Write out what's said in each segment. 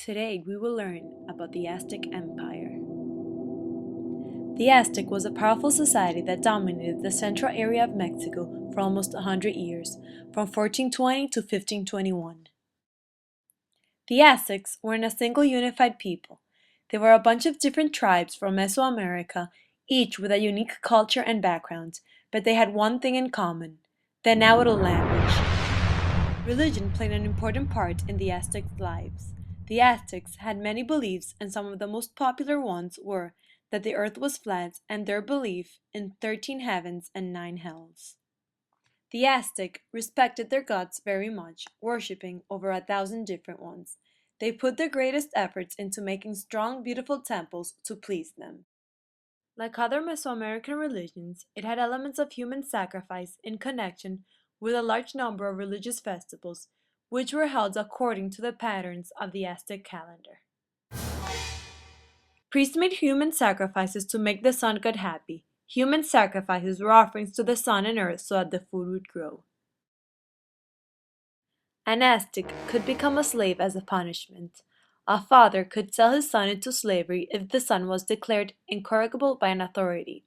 Today we will learn about the Aztec Empire. The Aztec was a powerful society that dominated the central area of Mexico for almost 100 years, from 1420 to 1521. The Aztecs weren't a single unified people. They were a bunch of different tribes from Mesoamerica, each with a unique culture and background, but they had one thing in common: the Nahuatl language. Religion played an important part in the Aztecs' lives. The Aztecs had many beliefs, and some of the most popular ones were that the earth was flat and their belief in 13 heavens and 9 hells. The Aztec respected their gods very much, worshipping over 1,000 different ones. They put their greatest efforts into making strong, beautiful temples to please them. Like other Mesoamerican religions, it had elements of human sacrifice in connection with a large number of religious festivals, which were held according to the patterns of the Aztec calendar. Priests made human sacrifices to make the sun god happy. Human sacrifices were offerings to the sun and earth so that the food would grow. An Aztec could become a slave as a punishment. A father could sell his son into slavery if the son was declared incorrigible by an authority.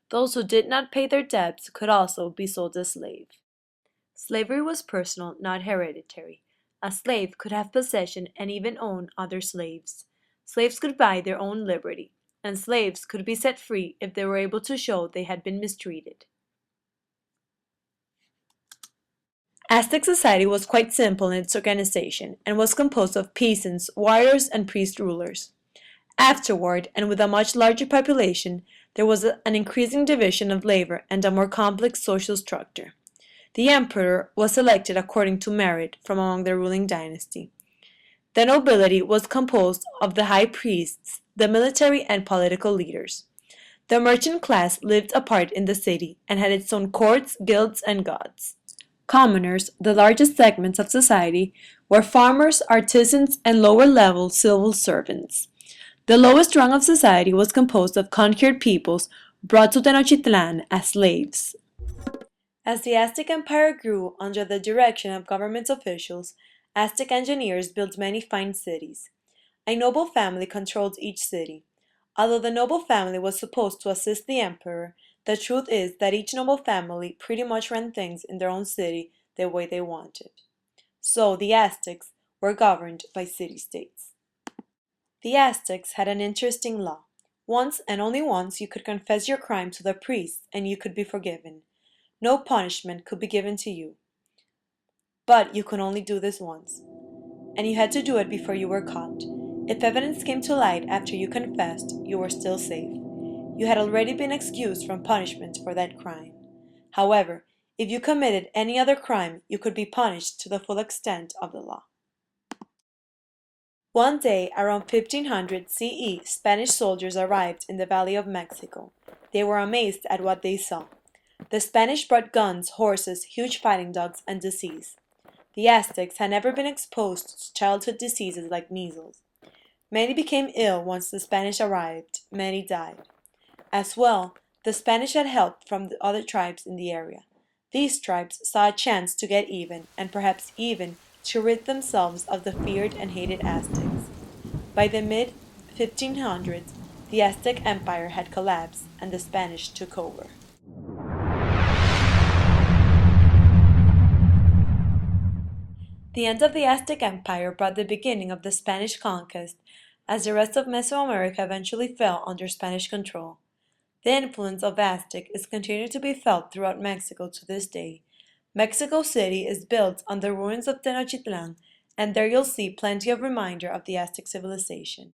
Those who did not pay their debts could also be sold as slave. Slavery was personal, not hereditary. A slave could have possession and even own other slaves. Slaves could buy their own liberty, and slaves could be set free if they were able to show they had been mistreated. Aztec society was quite simple in its organization and was composed of peasants, warriors, and priest rulers. Afterward, and with a much larger population, there was an increasing division of labor and a more complex social structure. The emperor was elected according to merit from among the ruling dynasty. The nobility was composed of the high priests, the military and political leaders. The merchant class lived apart in the city and had its own courts, guilds, and gods. Commoners, the largest segments of society, were farmers, artisans, and lower-level civil servants. The lowest rung of society was composed of conquered peoples brought to Tenochtitlan as slaves. As the Aztec Empire grew under the direction of government officials, Aztec engineers built many fine cities. A noble family controlled each city. Although the noble family was supposed to assist the emperor, the truth is that each noble family pretty much ran things in their own city the way they wanted. So the Aztecs were governed by city-states. The Aztecs had an interesting law. Once and only once you could confess your crime to the priest and you could be forgiven. No punishment could be given to you. But you could only do this once. And you had to do it before you were caught. If evidence came to light after you confessed, you were still safe. You had already been excused from punishment for that crime. However, if you committed any other crime, you could be punished to the full extent of the law. One day, around 1500 CE, Spanish soldiers arrived in the Valley of Mexico. They were amazed at what they saw. The Spanish brought guns, horses, huge fighting dogs, and disease. The Aztecs had never been exposed to childhood diseases like measles. Many became ill once the Spanish arrived. Many died. As well, the Spanish had help from the other tribes in the area. These tribes saw a chance to get even, and perhaps even to rid themselves of the feared and hated Aztecs. By the mid-1500s, the Aztec Empire had collapsed, and the Spanish took over. The end of the Aztec Empire brought the beginning of the Spanish conquest, as the rest of Mesoamerica eventually fell under Spanish control. The influence of Aztec is continuing to be felt throughout Mexico to this day. Mexico City is built on the ruins of Tenochtitlan, and there you'll see plenty of reminder of the Aztec civilization.